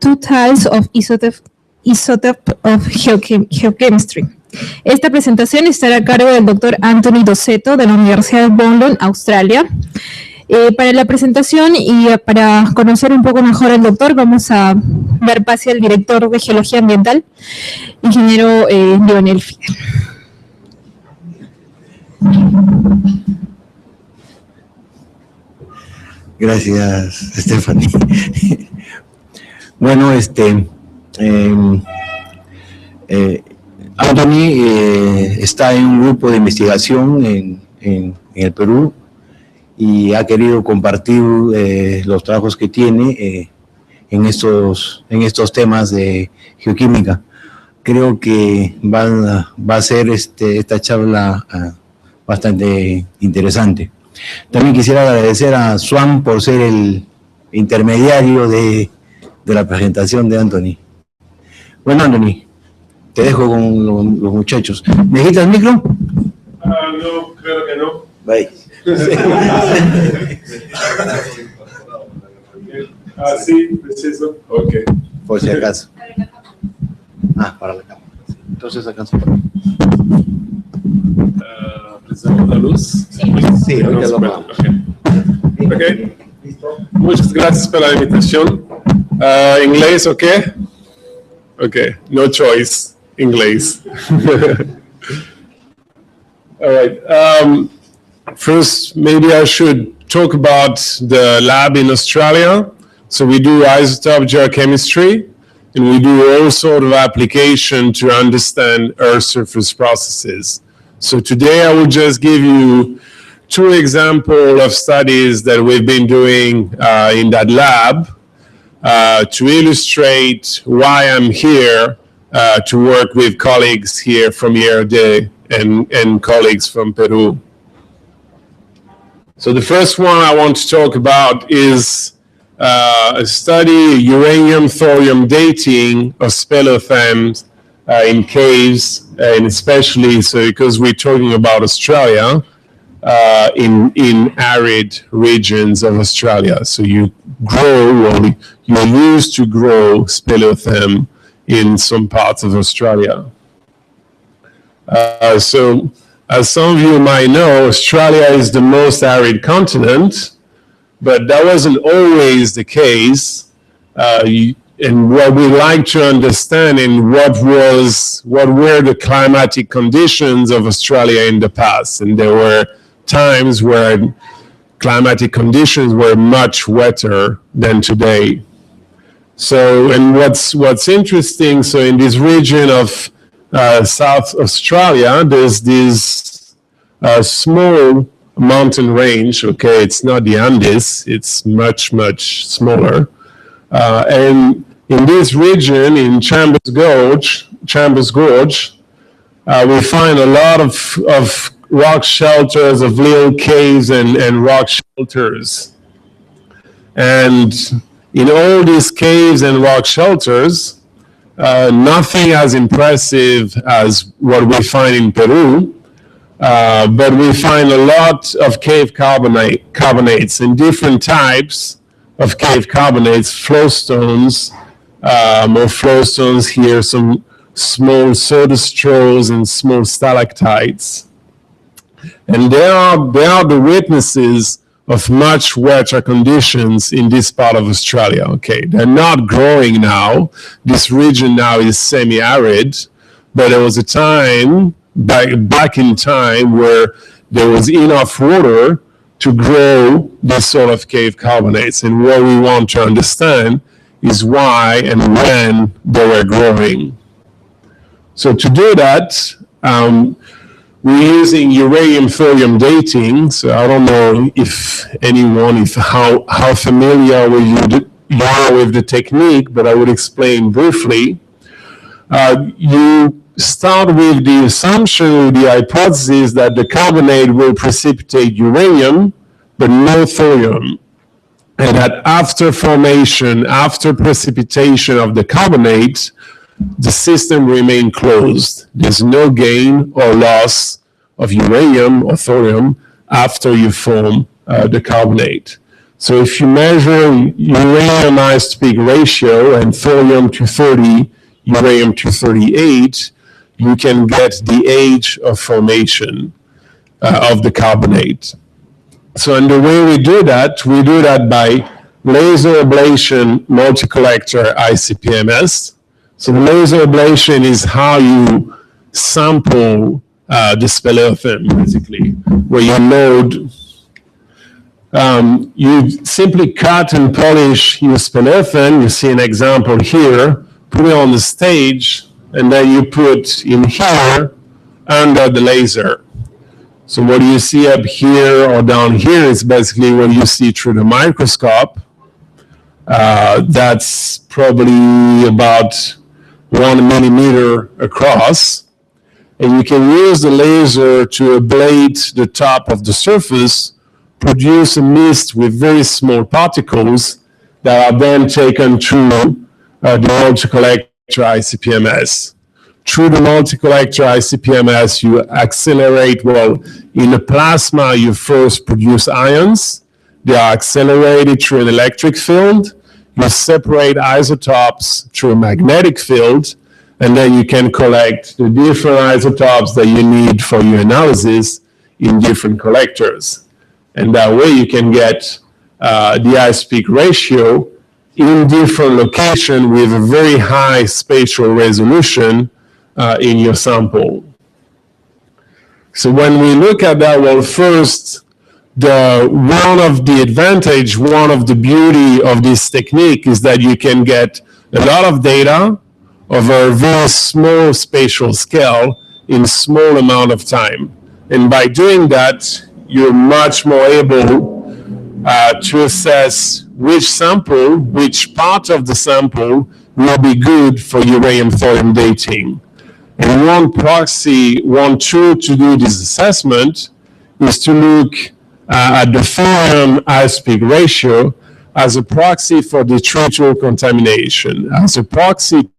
two types of isotope of geochemistry. Esta presentación estará a cargo del Dr. Anthony Dosseto de la Universidad de Wollongong, Australia. Para la presentación y para conocer un poco mejor al doctor, vamos a dar pase al director de Geología Ambiental, ingeniero Lionel Fidel. Gracias, Stephanie. Bueno, Anthony está en un grupo de investigación en el Perú y ha querido compartir los trabajos que tiene en estos temas de geoquímica. Creo que va a ser esta charla bastante interesante. También quisiera agradecer a Swan por ser el intermediario de la presentación de Anthony. Bueno, Anthony, te dejo con los muchachos. ¿Me quitas el micro? No, creo que no. Bye. Sí, preciso. Ok. Por si acaso. Para la cámara. Entonces alcanzo para mí. ¿Precisamos la luz? Sí, ahorita lo vamos. Okay. Muchas gracias por la invitación. ¿Inglés o qué? Ok, no choice. Inglés. All right. First, maybe I should talk about the lab in Australia. So we do isotope geochemistry, and we do all sort of application to understand Earth surface processes. So today I will just give you two examples of studies that we've been doing in that lab to illustrate why I'm here to work with colleagues here from Hora and colleagues from Peru. So the first one I want to talk about is a study, uranium-thorium dating of speleothems in caves, and especially so because we're talking about Australia, in arid regions of Australia. So you grow, or you used to grow speleothem in some parts of Australia. So as some of you might know, Australia is the most arid continent, but that wasn't always the case. And what we like to understand and what were the climatic conditions of Australia in the past. And there were times where climatic conditions were much wetter than today. So, and what's interesting, so in this region of South Australia, there's this small mountain range. Okay, it's not the Andes, it's much, much smaller. And in this region, in Chambers Gorge, we find a lot of rock shelters, of little caves and rock shelters. And in all these caves and rock shelters, nothing as impressive as what we find in Peru, but we find a lot of cave carbonates and different types of cave carbonates, flowstones, more flowstones here, some small soda straws and small stalactites. And they are the witnesses of much wetter conditions in this part of Australia. Okay, they're not growing now. This region now is semi-arid, but there was a time, back in time, where there was enough water to grow this sort of cave carbonates. And what we want to understand is why and when they were growing. So to do that, we're using uranium-thorium dating. So I don't know if anyone, how familiar you are with the technique, but I would explain briefly. You start with the assumption, with the hypothesis that the carbonate will precipitate uranium, but no thorium. And that after formation, after precipitation of the carbonate, the system remains closed. There's no gain or loss of uranium or thorium after you form the carbonate. So if you measure uranium-isotopic ratio and thorium-230, uranium-238, you can get the age of formation of the carbonate. So and the way we do that by laser ablation multi-collector ICP-MS. So the laser ablation is how you sample the speleothem, basically, where you load, you simply cut and polish your speleothem. You see an example here, put it on the stage, and then you put in here under the laser. So what you see up here or down here is basically what you see through the microscope. That's probably about 1 millimeter across. And you can use the laser to ablate the top of the surface, produce a mist with very small particles that are then taken through the multi-collector ICP-MS. Through the multi-collector ICP-MS, you accelerate, well, in the plasma, you first produce ions. They are accelerated through an electric field. You separate isotopes through a magnetic field, and then you can collect the different isotopes that you need for your analysis in different collectors. And that way you can get the isotopic ratio in different locations with a very high spatial resolution in your sample. So when we look at that, well, first, one of the advantage, one of the beauty of this technique is that you can get a lot of data over a very small spatial scale in small amount of time. And by doing that, you're much more able to assess which sample, which part of the sample will be good for uranium-thorium dating. And one tool to do this assessment is to look at the thorium isotopic ratio as a proxy for detrital contamination, as a proxy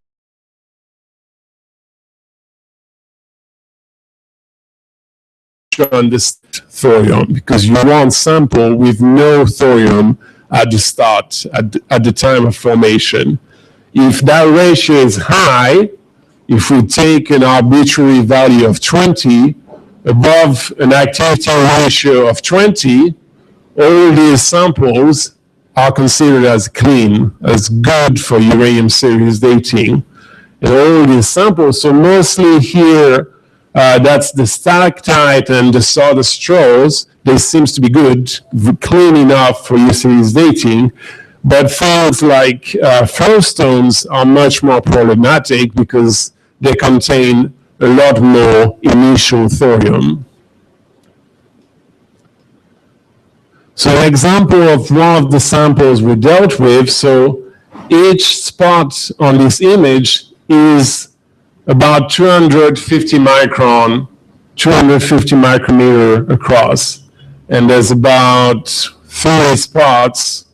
on this thorium, because you want sample with no thorium at the start, at the time of formation. If that ratio is high, if we take an arbitrary value of 20, above an activity ratio of 20, all these samples are considered as clean, as good for uranium series dating. And all these samples, so mostly here, that's the stalactite and the sawdust straws. They seems to be good, clean enough for series dating. But things like flowstones are much more problematic because they contain a lot more initial thorium. So an example of one of the samples we dealt with, so each spot on this image is about 250 micron, 250 micrometer across. And there's about 30 spots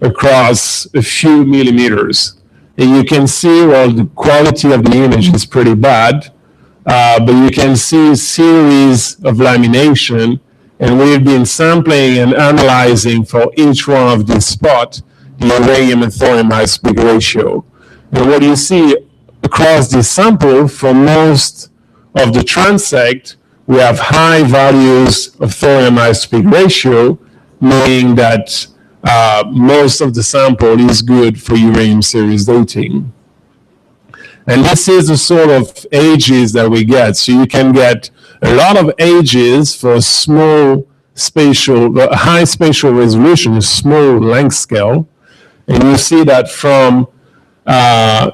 across a few millimeters. And you can see, well, the quality of the image is pretty bad, but you can see a series of lamination, and we've been sampling and analyzing for each one of these spots the uranium and thorium isotopic ratio. And what you see across this sample, for most of the transect, we have high values of thorium isotopic ratio, meaning that most of the sample is good for uranium series dating. And this is the sort of ages that we get. So you can get a lot of ages for a small spatial, high spatial resolution, a small length scale. And you see that from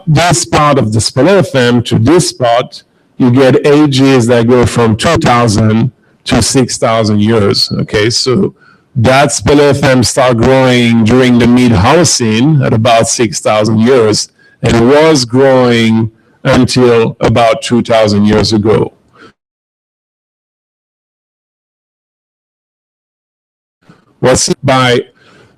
this part of the speleothem to this spot, you get ages that go from 2,000 to 6,000 years. Okay, so that speleothem started growing during the mid-Holocene at about 6,000 years, and was growing until about 2,000 years ago. Was by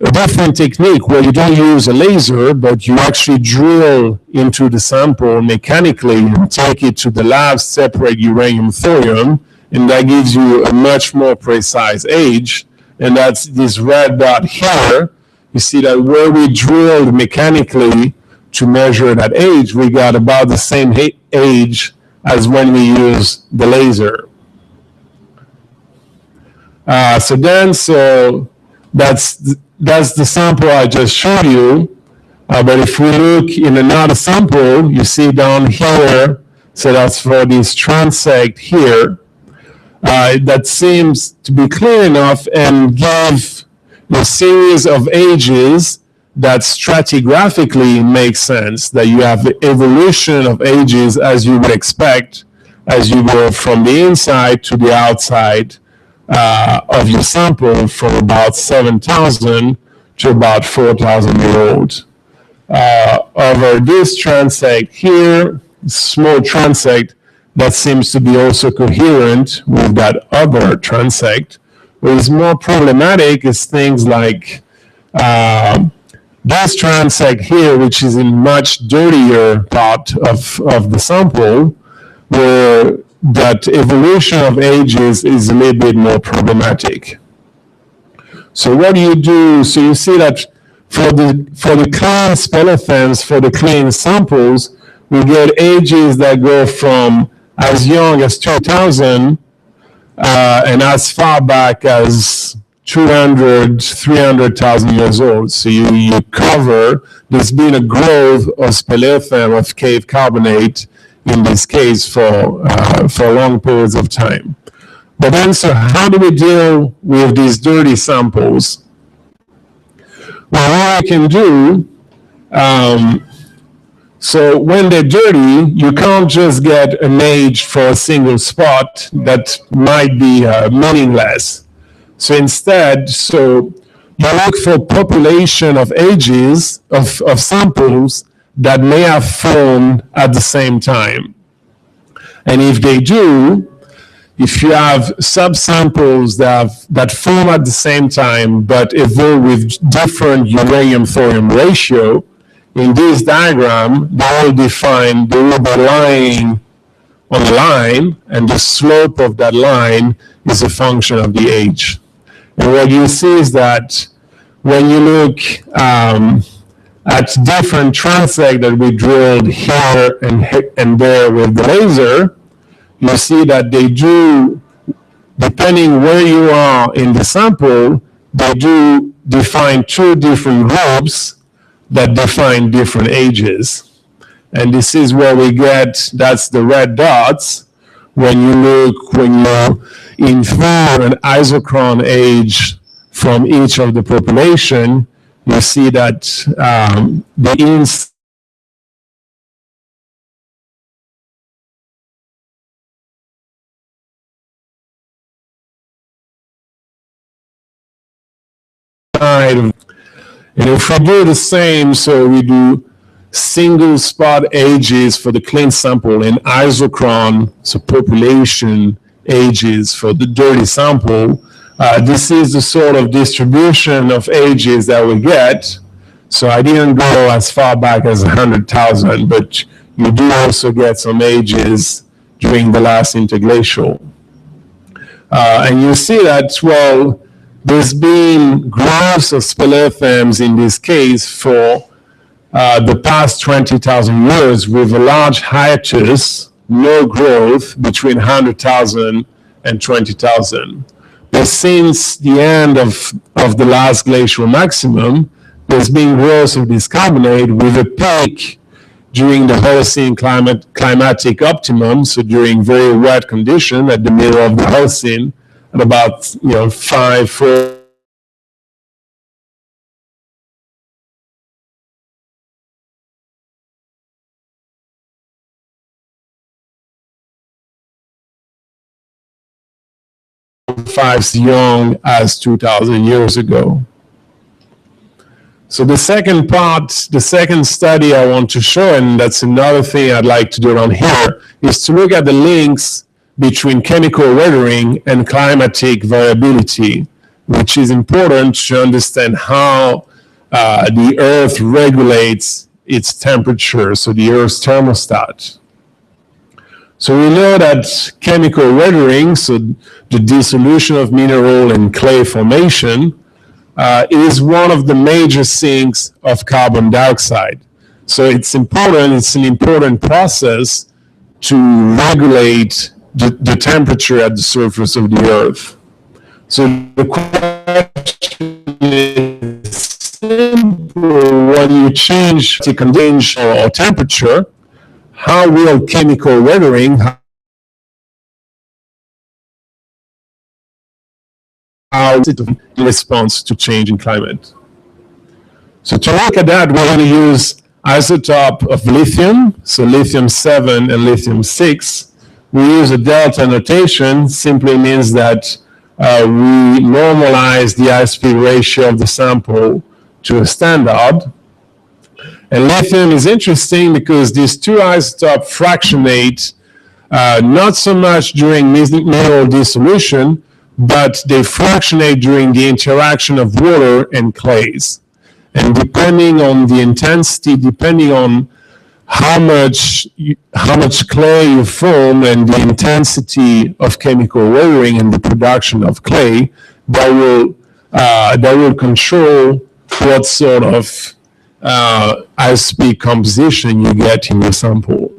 a different technique where you don't use a laser, but you actually drill into the sample mechanically and take it to the lab, separate uranium thorium, and that gives you a much more precise age. and that's this red dot here. You see that where we drilled mechanically to measure that age, we got about the same age as when we use the laser. So that's the sample I just showed you. But if we look in another sample, you see down here, so that's for this transect here, that seems to be clear enough and give a series of ages that stratigraphically makes sense, that you have the evolution of ages as you would expect as you go from the inside to the outside of your sample, from about 7,000 to about 4,000 years old. Over this transect here, small transect, that seems to be also coherent with that other transect. What is more problematic is things like this transect here, which is in much dirtier part of the sample, where that evolution of ages is a little bit more problematic. So what do you do? So you see that for the clean speleothems, for the clean samples, we get ages that go from as young as 2,000 and as far back as 200, 300,000 years old. So you cover, there's been a growth of speleothem of cave carbonate in this case for long periods of time. But then, so how do we deal with these dirty samples? Well, what we can do, so when they're dirty, you can't just get an age for a single spot that might be meaningless. So instead, so you look for population of ages of samples that may have formed at the same time. And if they do, if you have subsamples that form at the same time but evolve with different uranium-thorium ratio, in this diagram, they will be lying on a line, and the slope of that line is a function of the age. And what you see is that when you look at different transects that we drilled here and there with the laser, you see that they do, depending where you are in the sample, they do define two different groups that define different ages. And this is where we get, that's the red dots. When you infer an isochron age from each of the population, you see that the inside of, and if we do the same, so we do single spot ages for the clean sample and isochron, so population ages for the dirty sample, this is the sort of distribution of ages that we get. So I didn't go as far back as 100,000, but you do also get some ages during the last interglacial. And you see that, well, there's been growths of speleothems in this case for the past 20,000 years with a large hiatus, no growth between 100,000 and 20,000. But since the end of the last glacial maximum, there's been growth of this carbonate with a peak during the Holocene climatic optimum, so during very wet condition at the middle of the Holocene, at about 4 as young as 2,000 years ago. So the second part, the second study I want to show, and that's another thing I'd like to do around here, is to look at the links between chemical weathering and climatic variability, which is important to understand how the Earth regulates its temperature, so the Earth's thermostat. So we know that chemical weathering, so the dissolution of mineral and clay formation, is one of the major sinks of carbon dioxide. So it's important, it's an important process to regulate the temperature at the surface of the Earth. So the question is simple: when you change the condition or temperature, how will chemical weathering, how in response to changing climate? So to look at that, we're going to use isotope of lithium, so lithium-7 and lithium-6. We use a delta notation, simply means that we normalize the ISP ratio of the sample to a standard. And lithium is interesting because these two isotopes fractionate not so much during mineral dissolution, but they fractionate during the interaction of water and clays. And depending on the intensity, depending on how much clay you form and the intensity of chemical weathering and the production of clay, that will control what sort of ISP composition you get in your sample.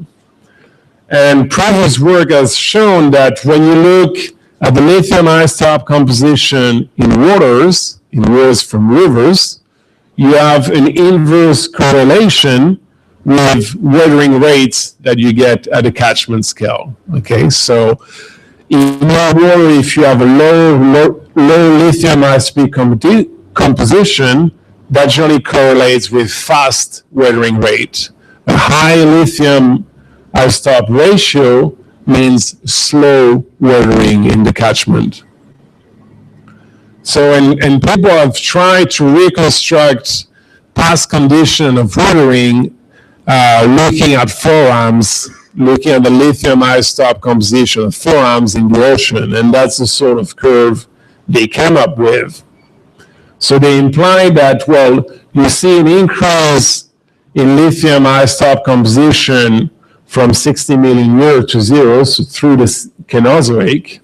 And previous work has shown that when you look at the lithium isotope composition in waters from rivers, you have an inverse correlation with weathering rates that you get at a catchment scale. Okay, so in your water, if you have a low lithium ISP composition, that generally correlates with fast weathering rate. A high lithium isotope ratio means slow weathering in the catchment. So, and people have tried to reconstruct past condition of weathering, looking at forams, looking at the lithium isotope composition of forams in the ocean, and that's the sort of curve they came up with. So they imply that, well, you see an increase in lithium isotope composition from 60 million years to 0, so through the Cenozoic,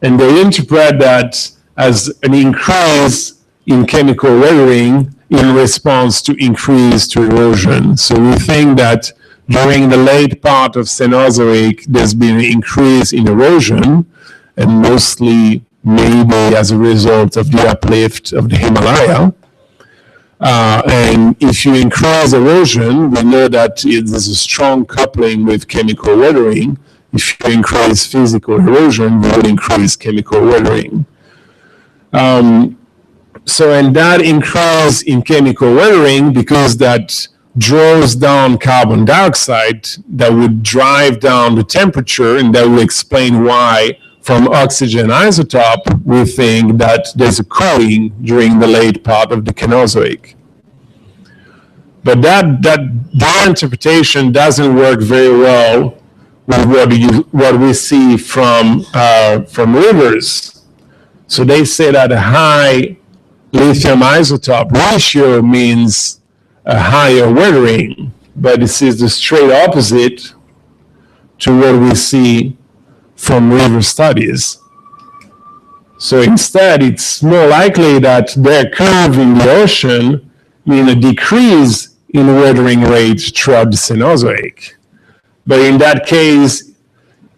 and they interpret that as an increase in chemical weathering in response to increase to erosion. So we think that during the late part of Cenozoic, there's been an increase in erosion, and mostly maybe as a result of the uplift of the Himalaya. And if you increase erosion, we know that there's a strong coupling with chemical weathering. If you increase physical erosion, you will increase chemical weathering. So, and that increase in chemical weathering, because that draws down carbon dioxide, that would drive down the temperature, and that will explain why from oxygen isotope, we think that there's a cooling during the late part of the Cenozoic. But that interpretation doesn't work very well with what we see from rivers. So they say that a high lithium isotope ratio means a higher weathering, but this is the straight opposite to what we see from river studies. So instead, it's more likely that their curve in the ocean mean a decrease in weathering rates throughout the Cenozoic. But in that case,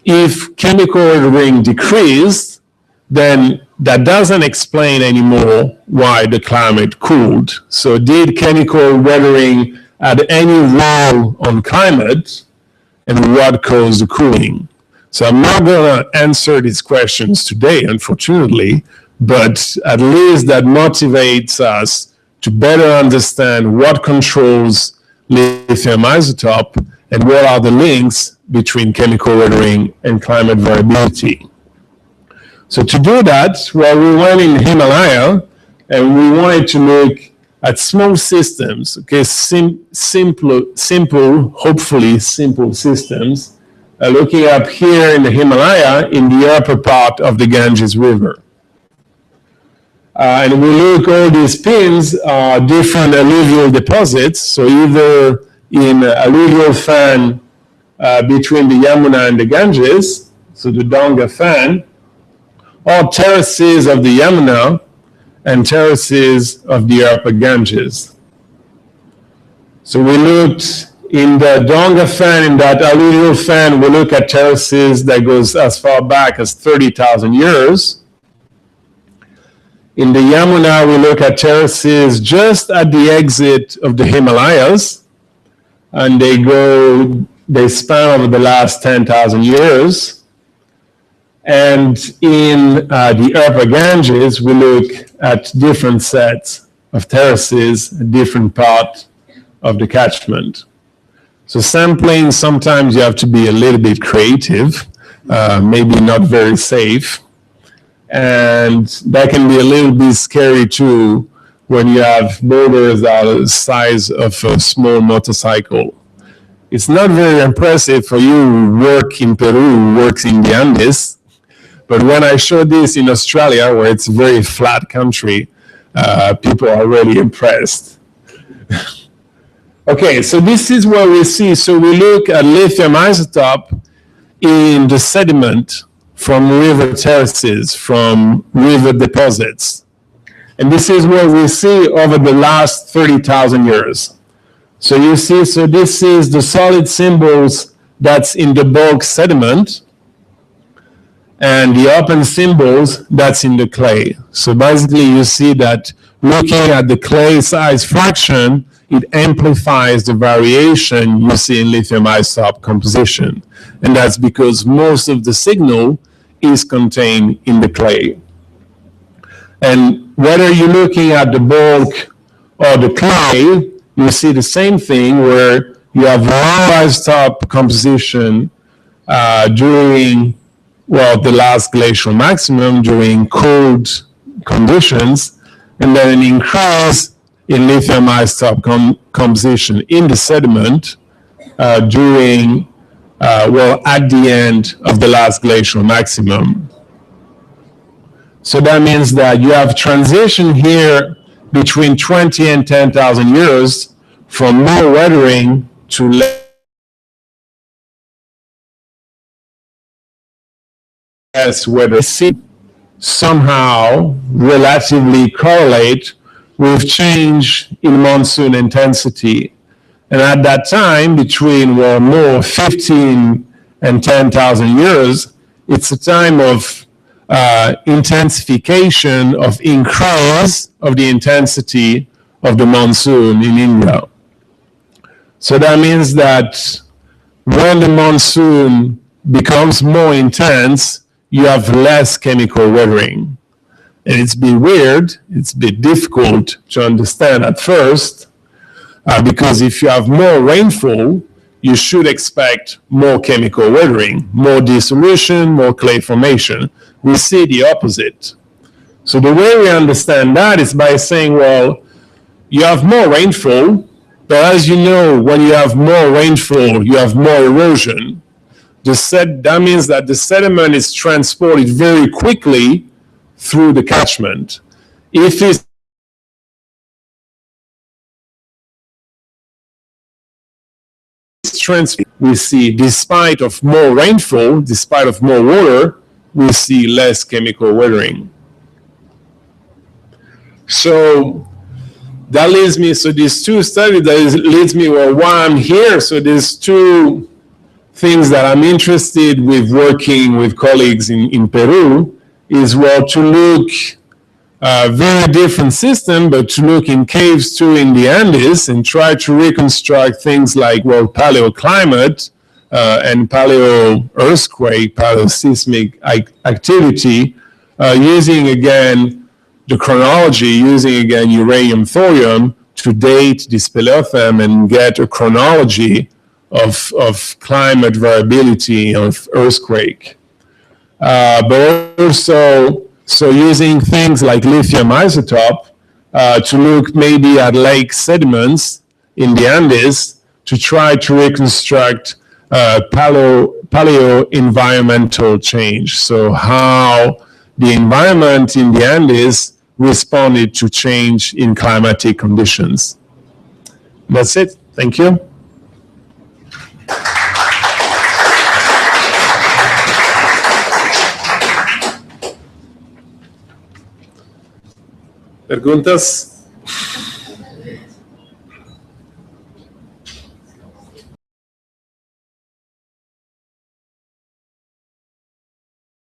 if chemical weathering decreased, then that doesn't explain anymore why the climate cooled. So did chemical weathering add any role on climate, and what caused the cooling? So I'm not going to answer these questions today, unfortunately, but at least that motivates us to better understand what controls lithium isotope and what are the links between chemical weathering and climate variability. So to do that, well, we went in Himalaya and we wanted to look at small systems, okay, simple, hopefully simple systems. Looking up here in the Himalaya, in the upper part of the Ganges River. And we look, all these pins are different alluvial deposits, so either in alluvial fan between the Yamuna and the Ganges, so the Donga fan, or terraces of the Yamuna and terraces of the upper Ganges. So we looked in the Donga fan, in that alluvial fan, we look at terraces that goes as far back as 30,000 years. In the Yamuna, we look at terraces just at the exit of the Himalayas, and they span over the last 10,000 years. And in the upper Ganges, we look at different sets of terraces, a different part of the catchment. So sampling, sometimes you have to be a little bit creative, maybe not very safe. And that can be a little bit scary too when you have boulders that are the size of a small motorcycle. It's not very impressive for you who work in Peru, works in the Andes, but when I show this in Australia, where it's a very flat country, people are really impressed. Okay, so this is what we see. So we look at lithium isotope in the sediment from river terraces, from river deposits. And this is what we see over the last 30,000 years. So you see, so this is the solid symbols that's in the bulk sediment, and the open symbols that's in the clay. So basically you see that looking at the clay size fraction, it amplifies the variation you see in lithium isotope composition. And that's because most of the signal is contained in the clay. And whether you're looking at the bulk or the clay, you see the same thing where you have low isotope composition during, well, the last glacial maximum during cold conditions, and then an increase in lithium isotope composition in the sediment during well, at the end of the last glacial maximum. So that means that you have transition here between 20 and 10,000 years from more weathering to less weather. Somehow relatively correlate with change in monsoon intensity. And at that time, between, well, more 15 and 10,000 years, it's a time of intensification, of increase of the intensity of the monsoon in India. So that means that when the monsoon becomes more intense, you have less chemical weathering. And it's a bit weird, it's a bit difficult to understand at first, because if you have more rainfall, you should expect more chemical weathering, more dissolution, more clay formation. We see the opposite. So the way we understand that is by saying, well, you have more rainfall, but as you know, when you have more rainfall, you have more erosion. That means that the sediment is transported very quickly through the catchment. If it's we see, despite of more rainfall, despite of more water, we see less chemical weathering. So that leads me, so these two studies, leads me, well, why I'm here. So there's two things that I'm interested with working with colleagues in Peru is, well, to look very different system, but to look in caves too in the Andes and try to reconstruct things like, well, paleoclimate and paleo-earthquake, paleo-seismic activity, using again the chronology, using again uranium thorium to date this paleotheme and get a chronology of climate variability, of earthquake. But also, so using things like lithium isotope to look maybe at lake sediments in the Andes to try to reconstruct paleo-environmental change. So how the environment in the Andes responded to change in climatic conditions. That's it. Thank you. ¿Preguntas?